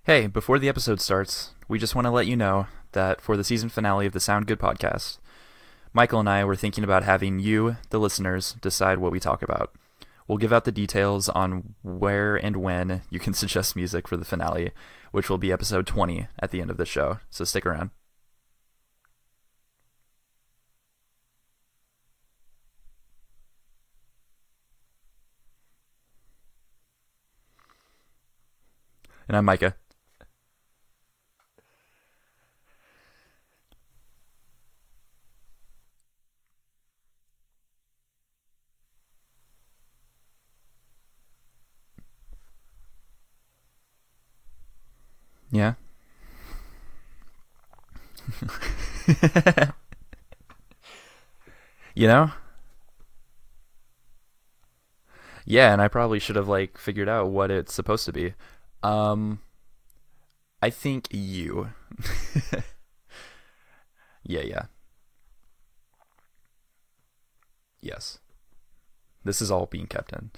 Hey, before the episode starts, we just want to let you know that for the season finale of the Sound Good podcast, Michael and I were thinking about having you, the listeners, decide what we talk about. We'll give out the details on where and when you can suggest music for the finale, which will be episode 20 at the end of the show, so stick around. And I'm Micah. Yeah? You know? Yeah, and I probably should have figured out what it's supposed to be. Um I think you. Yeah, yeah. Yes. This is all being kept in.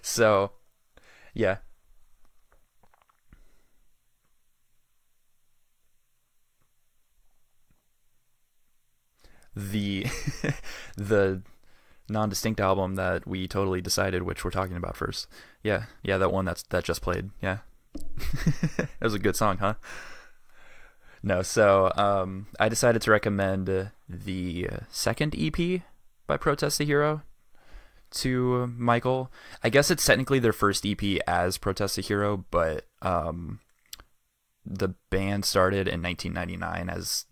So, yeah. The the non-distinct album that we totally decided which we're talking about first. Yeah, yeah, that one that just played. Yeah, that was a good song, huh? No, so I decided to recommend the second EP by Protest the Hero to Michael. I guess it's technically their first EP as Protest the Hero, but the band started in 1999 as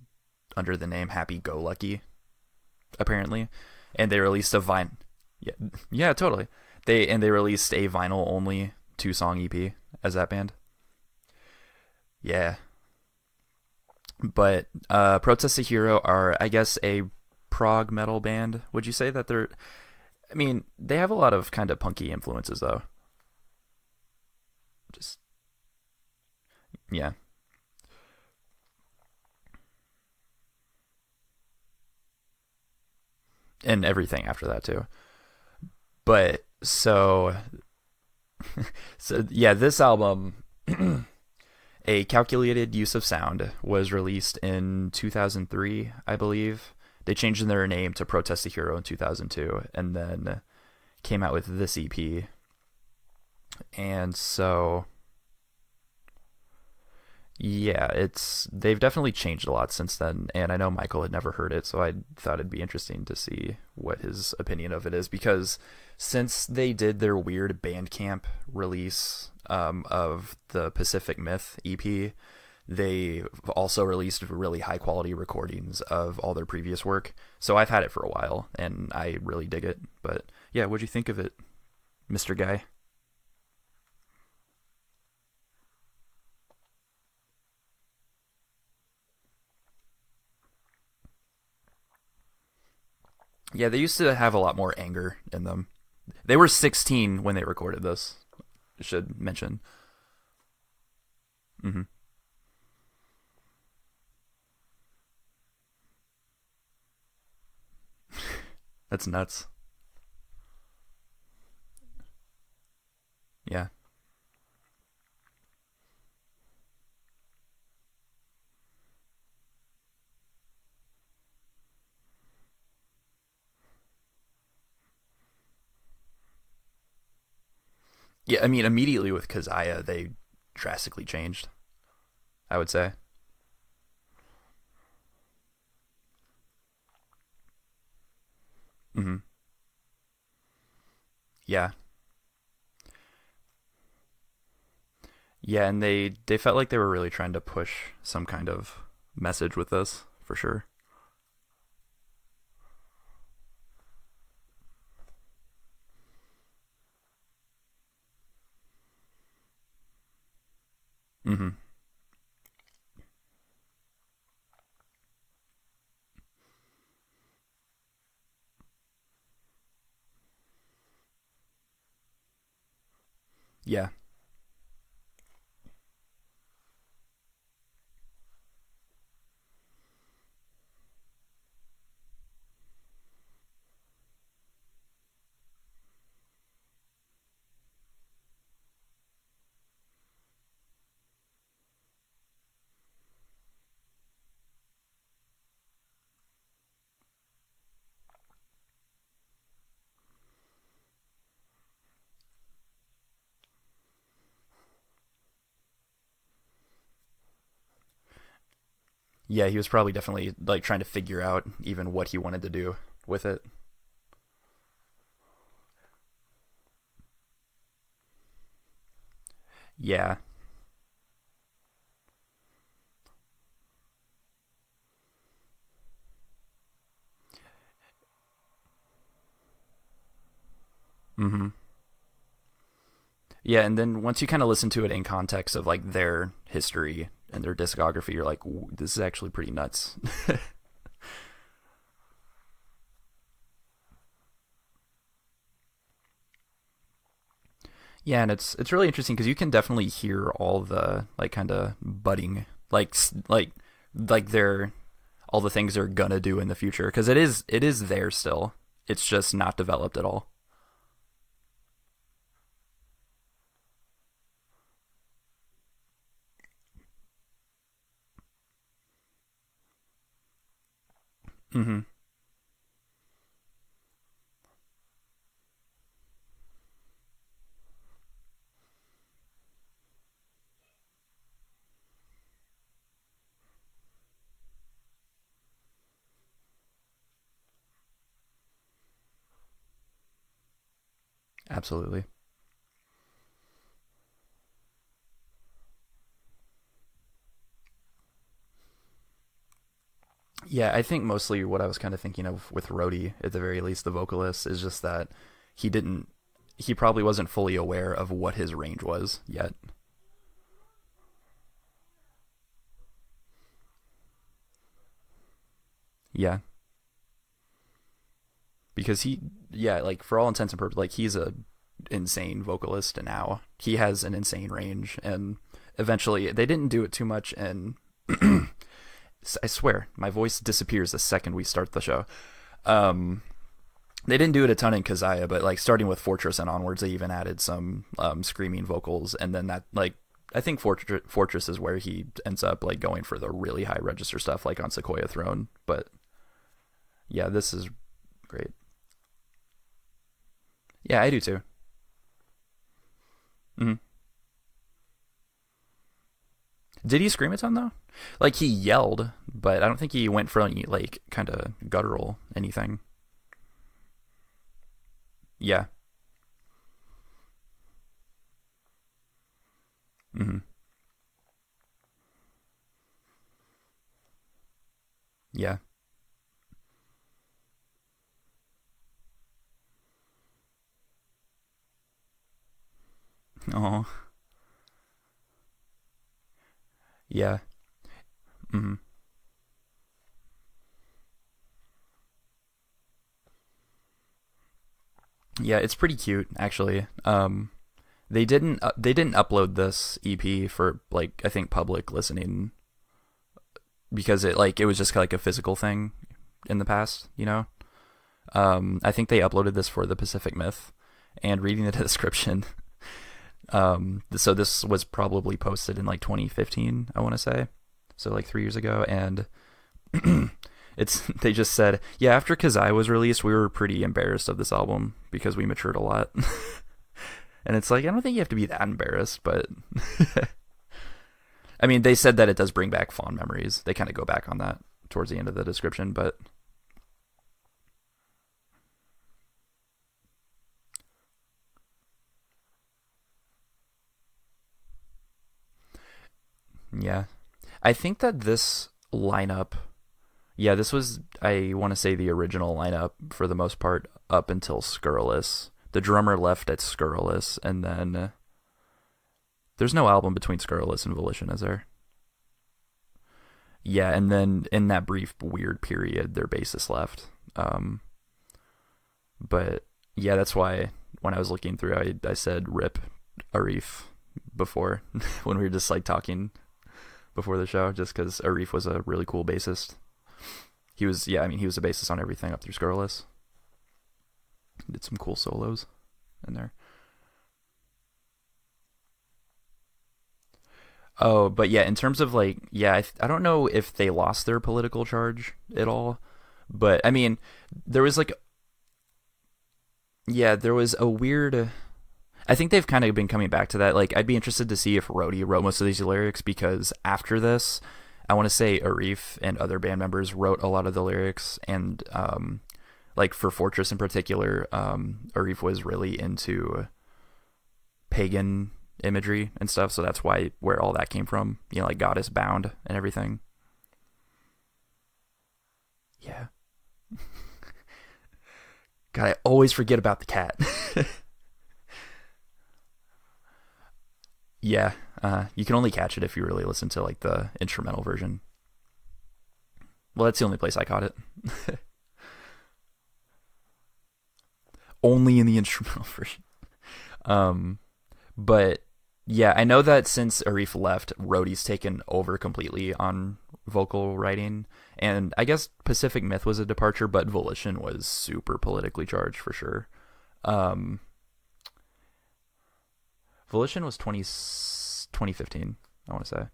under the name Happy Go Lucky, apparently, and they released a vine. Yeah, yeah, totally. They released a vinyl only 2 song EP as that band. Yeah, but Protest the Hero are, I guess, a prog metal band. Would you say that they're? I mean, they have a lot of kind of punky influences though. Just yeah, and everything after that too. But so yeah, this album, A Calculated Use of Sound, was released in 2003, I believe. They changed their name to Protest the Hero in 2002, and then came out with this EP. And so, yeah, they've definitely changed a lot since then. And I know Michael had never heard it, so I thought it'd be interesting to see what his opinion of it is, because since they did their weird Bandcamp release of the Pacific Myth EP, they also released really high quality recordings of all their previous work. So I've had it for a while, and I really dig it. But yeah, what'd you think of it, Mr. Guy? Yeah, they used to have a lot more anger in them. They were 16 when they recorded this. I should mention. Hmm. That's nuts. Yeah. Yeah, I mean, immediately with Kazaya, they drastically changed, I would say. Hmm. Yeah. Yeah, and they felt like they were really trying to push some kind of message with this, for sure. Hmm. Yeah. Yeah, he was probably definitely like trying to figure out even what he wanted to do with it. Yeah. Mm-hmm. Yeah, and then once you kind of listen to it in context of like their history and their discography, you're like, this is actually pretty nuts. Yeah, and it's really interesting because you can definitely hear all the like kind of budding, like they're all the things they're gonna do in the future because it is there still. It's just not developed at all. Mm-hmm. Absolutely. Yeah, I think mostly what I was kind of thinking of with Rhodey, at the very least, the vocalist, is just that he didn't, he probably wasn't fully aware of what his range was yet. Yeah, because yeah, like for all intents and purposes, like he's a insane vocalist now. He has an insane range, and eventually they didn't do it too much. And I swear, my voice disappears the second we start the show. Um, they didn't do it a ton in Kazaya, but like starting with Fortress and onwards, they even added some screaming vocals, and then that like I think Fortress is where he ends up like going for the really high register stuff, like on Sequoia Throne. But yeah, this is great. Yeah, I do too. Hmm. Did he scream a ton though? Like he yelled, but I don't think he went for any like kind of guttural anything. Yeah. Hmm. Yeah. Oh. Yeah. Hmm. Yeah, it's pretty cute actually. They didn't upload this EP for like I think public listening because it was just like a physical thing in the past, you know. I think they uploaded this for the Pacific Myth, and reading the description, so this was probably posted in like 2015, I want to say, so like 3 years ago, and it's they just said, yeah, after Kazai was released, we were pretty embarrassed of this album because we matured a lot, and it's like I don't think you have to be that embarrassed, but I mean they said that it does bring back fond memories. They kind of go back on that towards the end of the description, but yeah, I think that this lineup, yeah, this was I want to say the original lineup for the most part up until Scurrilous. The drummer left at Scurrilous, and then there's no album between Scurrilous and Volition, is there? Yeah, and then in that brief weird period, their bassist left. But yeah, that's why when I was looking through, I said rip Arif before when we were just like talking before the show, just because Arif was a really cool bassist. He was, yeah, I mean, he was a bassist on everything up through Scurrilous. Did some cool solos in there. Oh, but yeah, in terms of like, yeah, I don't know if they lost their political charge at all, but I mean, there was like, yeah, there was a weird. I think they've kind of been coming back to that. Like, I'd be interested to see if Rhodey wrote most of these lyrics because after this, I want to say Arif and other band members wrote a lot of the lyrics, and like for Fortress in particular, Arif was really into pagan imagery and stuff, so that's where all that came from. You know, like goddess bound and everything. Yeah. God, I always forget about the cat. Yeah, you can only catch it if you really listen to like the instrumental version. Well, that's the only place I caught it. Only in the instrumental version. Um, but yeah, I know that since Arif left, Rhodey's taken over completely on vocal writing, and I guess Pacific Myth was a departure, but Volition was super politically charged for sure. Um, Volition was 2015, I want to say.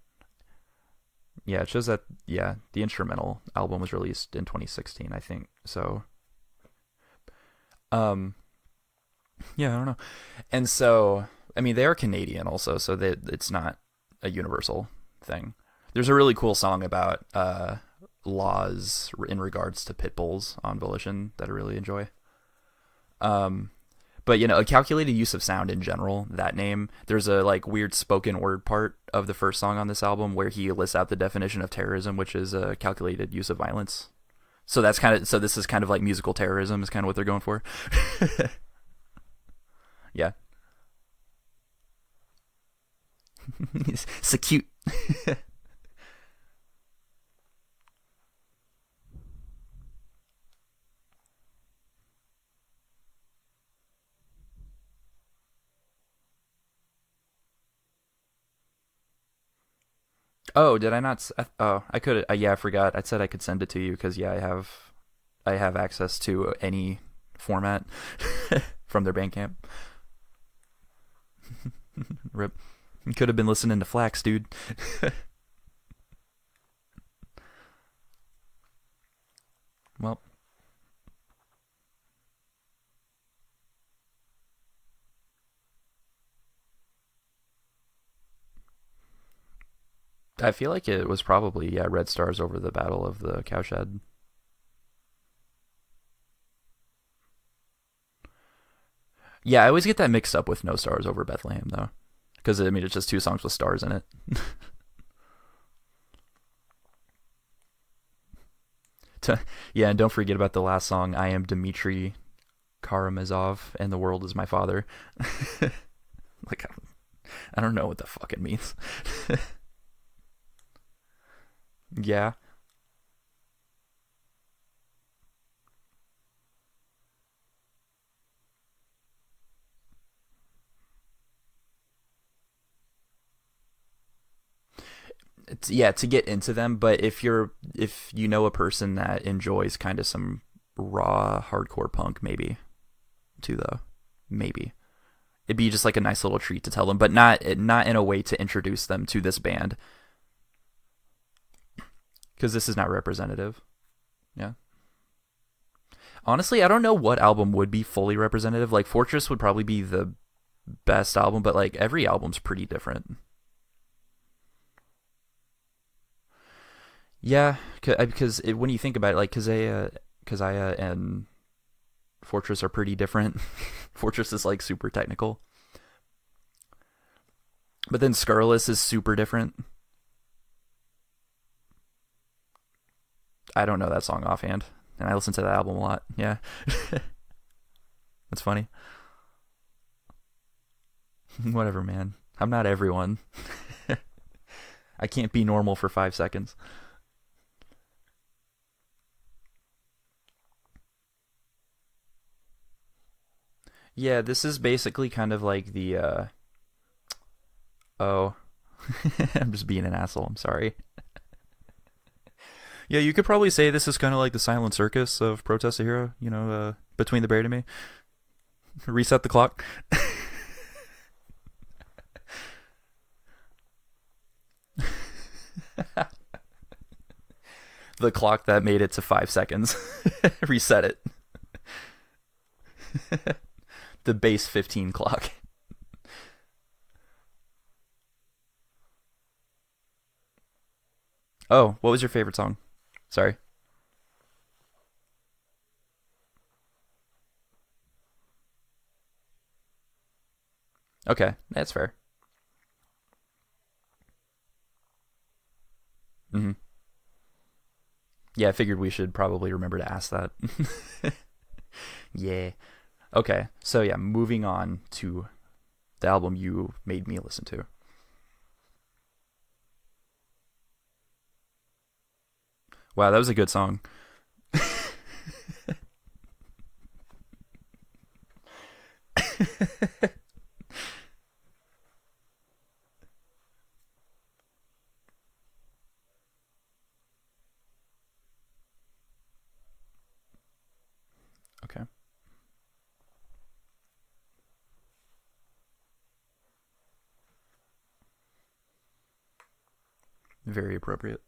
Yeah, it shows that, yeah, the instrumental album was released in 2016, I think. So, um, yeah, I don't know. And so, I mean, they are Canadian also, so that it's not a universal thing. There's a really cool song about laws in regards to pit bulls on Volition that I really enjoy. Um, but you know, a calculated use of sound in general, that name, there's a like weird spoken word part of the first song on this album where he lists out the definition of terrorism, which is a calculated use of violence. So that's kind of, so this is kind of like musical terrorism is kind of what they're going for. Yeah. So cute. Oh, did I not? Oh, I could. Yeah, I forgot. I said I could send it to you because yeah, I have access to any format from their Bandcamp. Rip. You could have been listening to Flax, dude. Well, I feel like it was probably yeah Red Stars over the Battle of the Cowshed. Yeah, I always get that mixed up with No Stars over Bethlehem though, because I mean it's just two songs with stars in it. Yeah, and don't forget about the last song. I am Dmitry Karamazov, and the world is my father. Like I don't know what the fuck it means. Yeah, it's, yeah, to get into them. But if you know a person that enjoys kind of some raw hardcore punk, maybe too though, maybe it'd be just like a nice little treat to tell them, but not in a way to introduce them to this band because this is not representative. Yeah. Honestly, I don't know what album would be fully representative. Like Fortress would probably be the best album, but like every album's pretty different. Yeah, because when you think about it, like Kazaya and Fortress are pretty different. Fortress is like super technical, but then Scurrilous is super different. I don't know that song offhand, and I listen to that album a lot. Yeah, that's funny. Whatever, man. I'm not everyone. I can't be normal for 5 seconds. Yeah, this is basically kind of like the oh, I'm just being an asshole. I'm sorry. Yeah, you could probably say this is kind of like the silent circus of Protest a Hero, you know, between the Bear to Me. Reset the clock. The clock that made it to 5 seconds. Reset it. The base 15 clock. Oh, what was your favorite song? Sorry. Okay, that's fair. Hmm. Yeah, I figured we should probably remember to ask that. Yeah. Okay, so yeah, moving on to the album you made me listen to. Wow, that was a good song. Okay, very appropriate.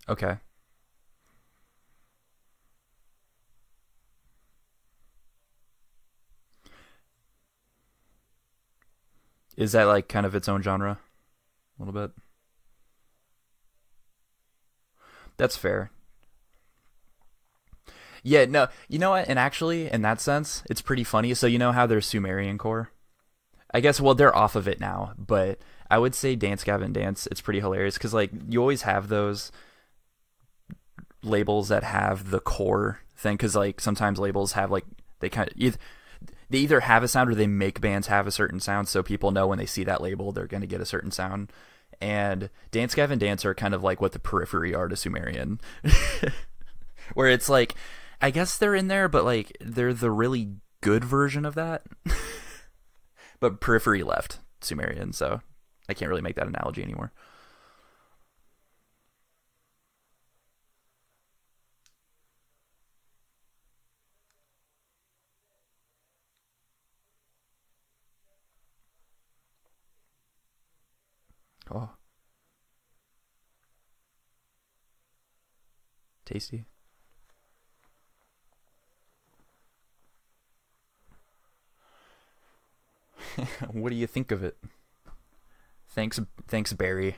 Okay, is that like kind of its own genre? A little bit. That's fair. Yeah, no, you know what? And actually, in that sense, it's pretty funny. So you know how there's Sumerian core? I guess well they're off of it now, but I would say Dance Gavin Dance. It's pretty hilarious because like you always have those labels that have the core thing because like sometimes labels have like they either have a sound or they make bands have a certain sound so people know when they see that label they're going to get a certain sound. And Dance Gavin Dance are kind of like what the periphery are to Sumerian, where it's like I guess they're in there, but like they're the really good version of that, but periphery left Sumerian. So I can't really make that analogy anymore. Oh, tasty. What do you think of it? Thanks, thanks, Barry.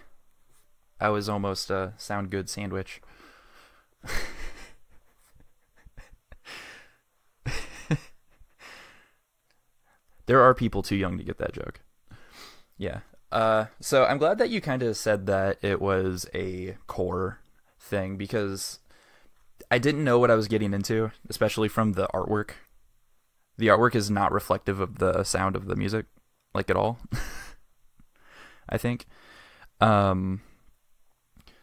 I was almost a sound good sandwich. There are people too young to get that joke. Yeah. So I'm glad that you kind of said that it was a core thing because I didn't know what I was getting into, especially from the artwork. The artwork is not reflective of the sound of the music, like at all. I think. Um,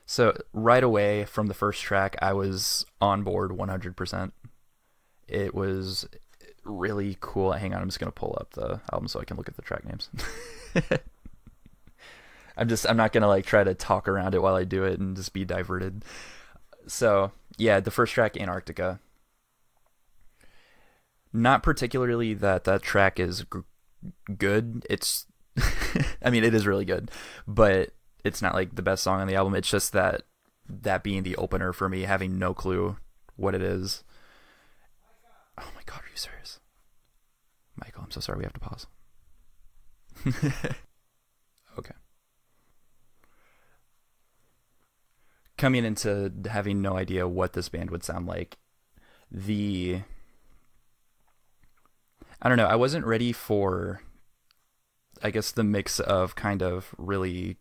so right away from the first track, I was on board 100%. It was really cool. Hang on, I'm just gonna pull up the album so I can look at the track names. I'm not gonna like try to talk around it while I do it and just be diverted. So yeah, the first track, Antarctica. Not particularly that that track is good. It's, I mean, it is really good, but it's not like the best song on the album. It's just that that being the opener for me, having no clue what it is. Oh my god, are you serious, Michael? I'm so sorry. We have to pause. Okay. Coming into having no idea what this band would sound like, the I don't know. I wasn't ready for, I guess, the mix of kind of really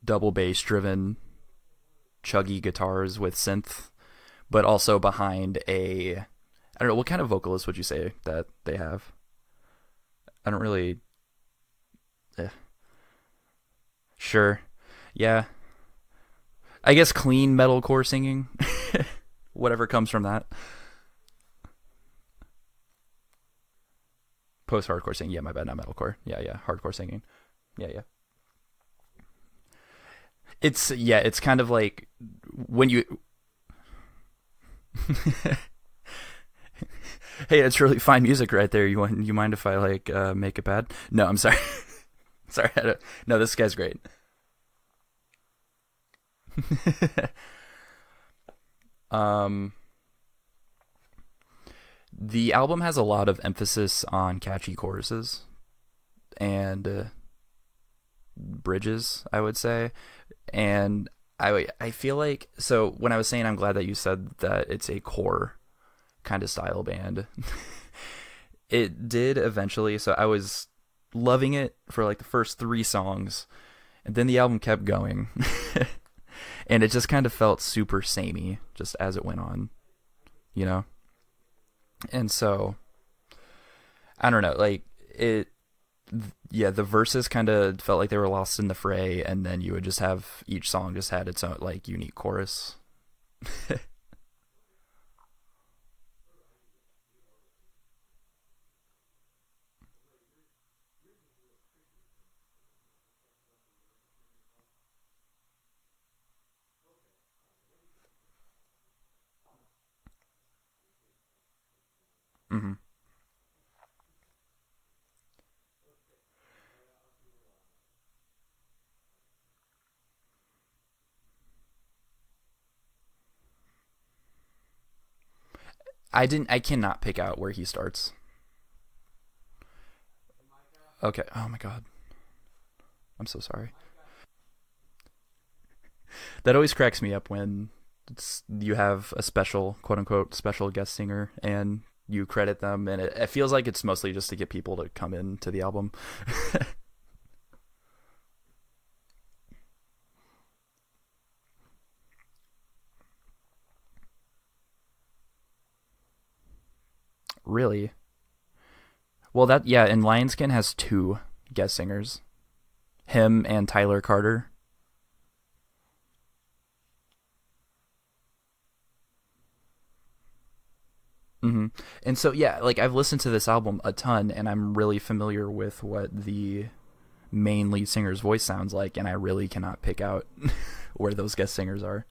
double bass driven, chuggy guitars with synth, but also behind a, I don't know, what kind of vocalist would you say that they have? I don't really, eh, sure. Yeah. I guess clean metalcore singing, whatever comes from that. Post hardcore singing. Yeah, my bad, not metalcore. Yeah, yeah, hardcore singing. Yeah, yeah. It's kind of like when you hey, it's really fine music right there. You mind if I like make it bad? No, I'm sorry. Sorry. No, this guy's great. Um, the album has a lot of emphasis on catchy choruses and bridges, I would say. And I feel like, so when I was saying I'm glad that you said that it's a core kind of style band, it did eventually. So I was loving it for like the first three songs, and then the album kept going, and it just kind of felt super samey just as it went on, you know. And so I don't know, like it. Yeah, the verses kind of felt like they were lost in the fray, and then you would just have each song just had its own like unique chorus. Hmm. I didn't. I cannot pick out where he starts. Okay. Oh my god. I'm so sorry. That always cracks me up when you have a special, quote unquote, special guest singer, and you credit them, and it feels like it's mostly just to get people to come into the album. Really? Well, that yeah, and Lionskin has two guest singers, him and Tyler Carter. Hmm. And so yeah, like I've listened to this album a ton, and I'm really familiar with what the main lead singer's voice sounds like, and I really cannot pick out where those guest singers are.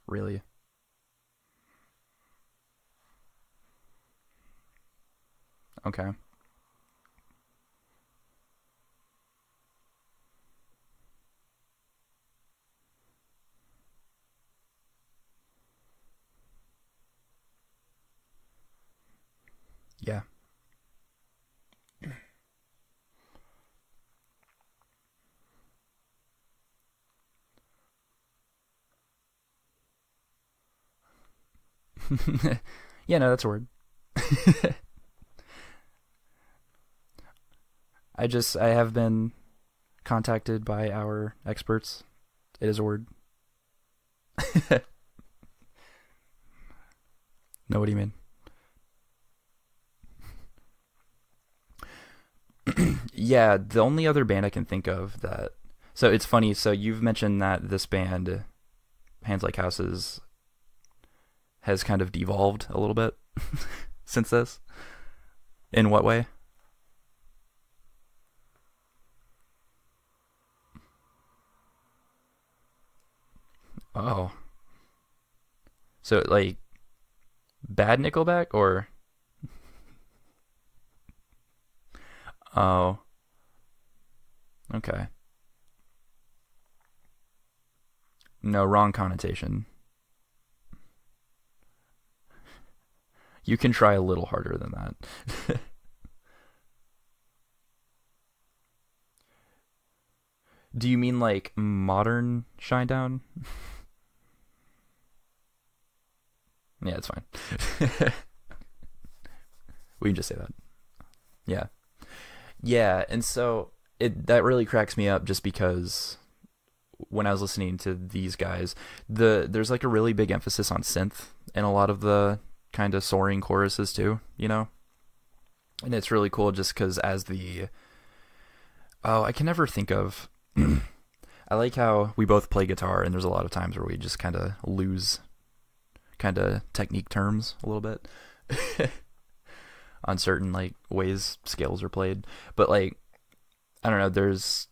Really? Okay. Yeah. Yeah, no, that's a word. I have been contacted by our experts. It is a word. No, what do you mean? Yeah, the only other band I can think of that. So it's funny. So you've mentioned that this band, Hands Like Houses, has kind of devolved a little bit since this. In what way? Oh, so like bad Nickelback or oh, okay. No, wrong connotation. You can try a little harder than that. Do you mean like modern Shinedown? Yeah, it's fine. We can just say that. Yeah. Yeah, and so it that really cracks me up just because when I was listening to these guys, there's like a really big emphasis on synth in a lot of the kind of soaring choruses too, you know? And it's really cool just cuz as the oh, I can never think of I like how we both play guitar and there's a lot of times where we just kind of lose kind of technique terms a little bit on certain like ways scales are played. But like I don't know, there's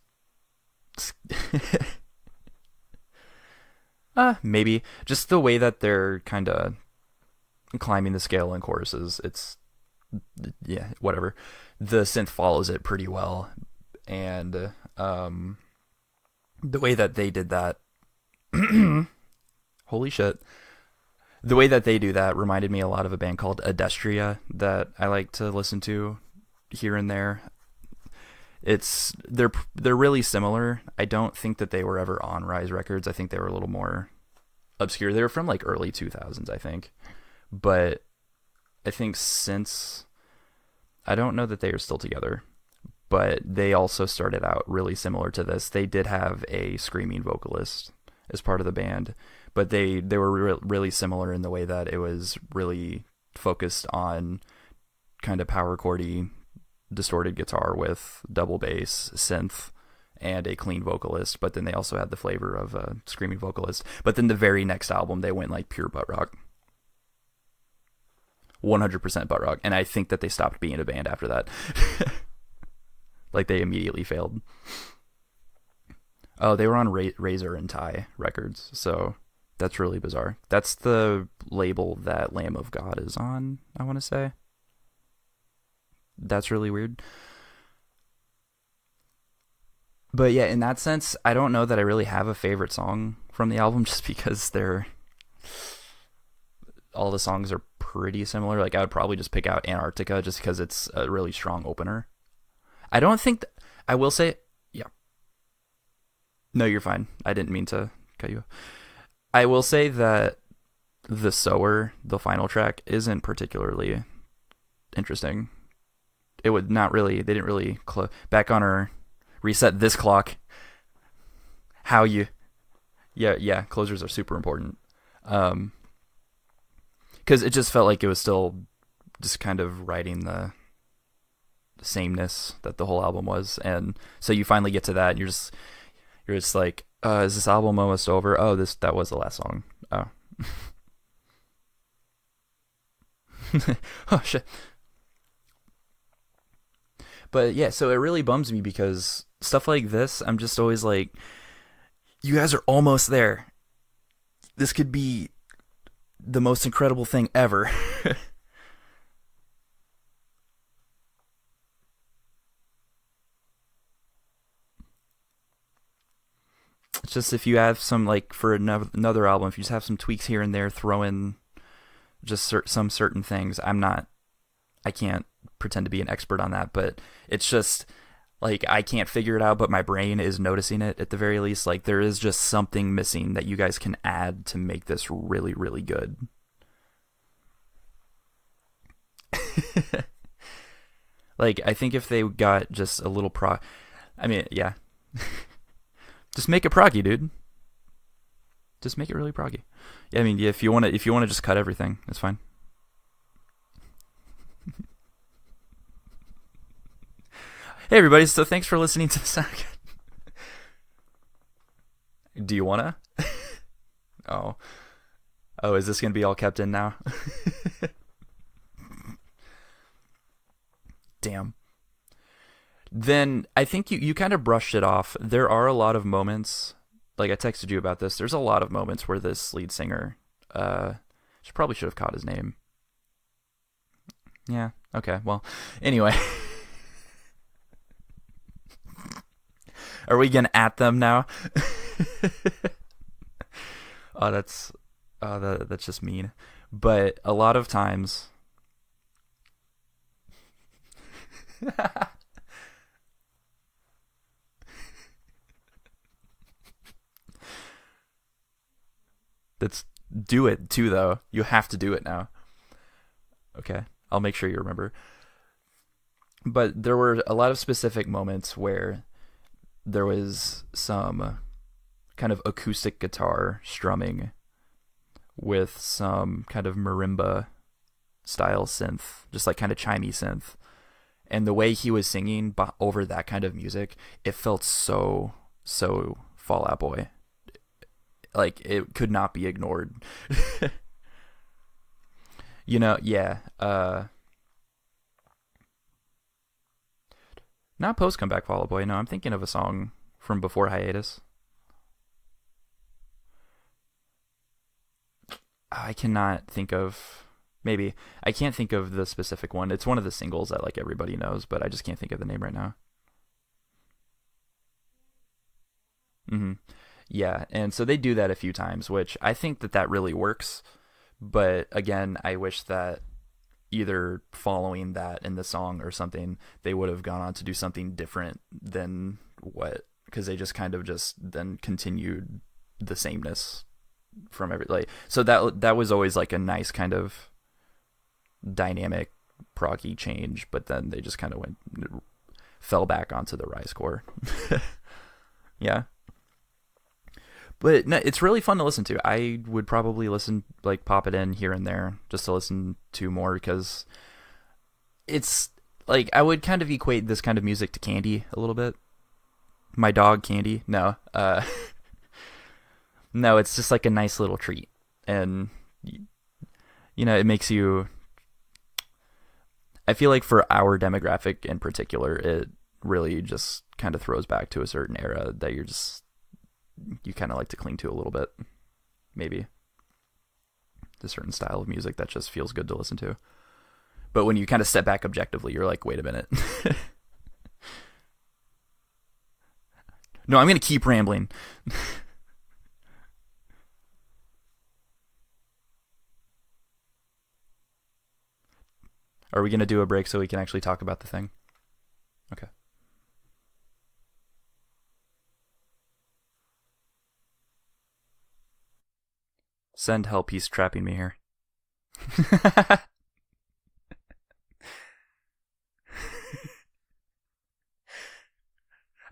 maybe just the way that they're kind of climbing the scale in choruses. It's yeah, whatever. The synth follows it pretty well, and Um, the way that they did that, holy shit. The way that they do that reminded me a lot of a band called Adestria that I like to listen to here and there. They're really similar. I don't think that they were ever on Rise Records. I think they were a little more obscure. They were from like early 2000s, I think. But I think since I don't know that they are still together, but they also started out really similar to this. They did have a screaming vocalist as part of the band, but they were really similar in the way that it was really focused on kind of power chordy distorted guitar with double bass, synth, and a clean vocalist, but then they also had the flavor of a screaming vocalist. But then the very next album, they went like pure butt rock. 100% butt rock. And I think that they stopped being a band after that. Like they immediately failed. Oh, they were on Razor and Tie Records, so that's really bizarre. That's the label that Lamb of God is on, I want to say. That's really weird. But yeah, in that sense, I don't know that I really have a favorite song from the album just because all the songs are pretty similar. Like I would probably just pick out Antarctica just because it's a really strong opener. I don't think I will say, yeah. No, you're fine. I didn't mean to cut you off. I will say that The Sower, the final track, isn't particularly interesting. It would not really, they didn't really back on our reset this clock. Yeah, closers are super important. Because it just felt like it was still just kind of writing the sameness that the whole album was, and so you finally get to that, and you're just like, is this album almost over? Oh, that was the last song. Oh, oh shit. But yeah, so it really bums me because stuff like this, I'm just always like, you guys are almost there. This could be the most incredible thing ever. It's just if you have some, like, for another album, if you just have some tweaks here and there, throw in just some certain things. I can't pretend to be an expert on that, but it's just like I can't figure it out, but my brain is noticing it at the very least. Like there is just something missing that you guys can add to make this really, really good. Like I think if they got just a little I mean, yeah. Just make it proggy, dude. Just make it really proggy. Yeah, I mean, yeah, if you want to just cut everything, it's fine. Hey everybody, so thanks for listening to the sound. Do you wanna? Oh. Oh, is this gonna be all kept in now? Damn. Then I think you kind of brushed it off. There are a lot of moments, like I texted you about this, there's a lot of moments where this lead singer, probably should have caught his name. Yeah, okay, well, anyway. Are we gonna at them now? Oh, that's just mean. But a lot of times, let's do it too, though. You have to do it now. Okay, I'll make sure you remember. But there were a lot of specific moments where there was some kind of acoustic guitar strumming with some kind of marimba style synth, just like kind of chimey synth. And the way he was singing over that kind of music, it felt so Fall Out Boy. Like it could not be ignored. Yeah. Not post comeback Fall Out Boy. No, I'm thinking of a song from before hiatus. I cannot think of. Maybe I can't think of the specific one. It's one of the singles that like everybody knows, but I just can't think of the name right now. Hmm. Yeah, and so they do that a few times, which I think that that really works. But again, I wish that either following that in the song or something, they would have gone on to do something different than what, because they just kind of just then continued the sameness from every, like, so that was always like a nice kind of dynamic proggy change, but then they just kind of went fell back onto the rise core. Yeah, but no, it's really fun to listen to. I would probably listen, like, pop it in here and there just to listen to more, because it's like I would kind of equate this kind of music to Candy a little bit. My dog Candy. No, no, it's just like a nice little treat, and you know, it makes you. I feel like for our demographic in particular, it really just kind of throws back to a certain era that you kind of like to cling to a little bit, maybe a certain style of music that just feels good to listen to. But when you kind of step back objectively, you're like, wait a minute. No, I'm gonna keep rambling. Are we gonna do a break so we can actually talk about the thing? Okay. Send help. He's trapping me here.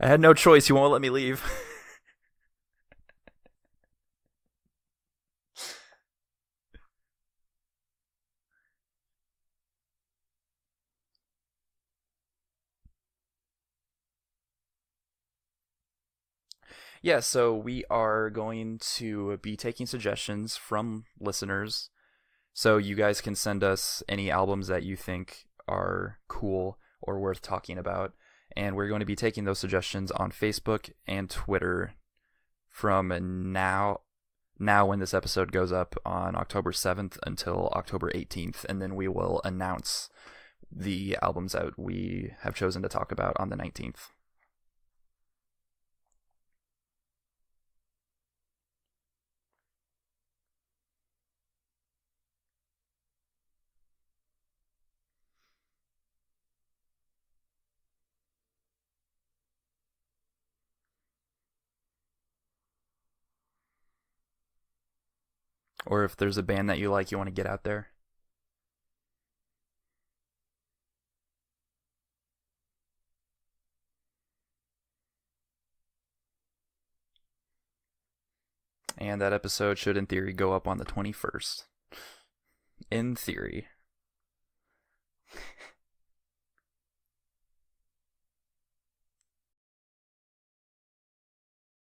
I had no choice. He won't let me leave. Yeah, so we are going to be taking suggestions from listeners. So you guys can send us any albums that you think are cool or worth talking about. And we're going to be taking those suggestions on Facebook and Twitter from now when this episode goes up on October 7th until October 18th, and then we will announce the albums that we have chosen to talk about on the 19th. Or if there's a band that you like, you want to get out there. And that episode should, in theory, go up on the 21st. In theory.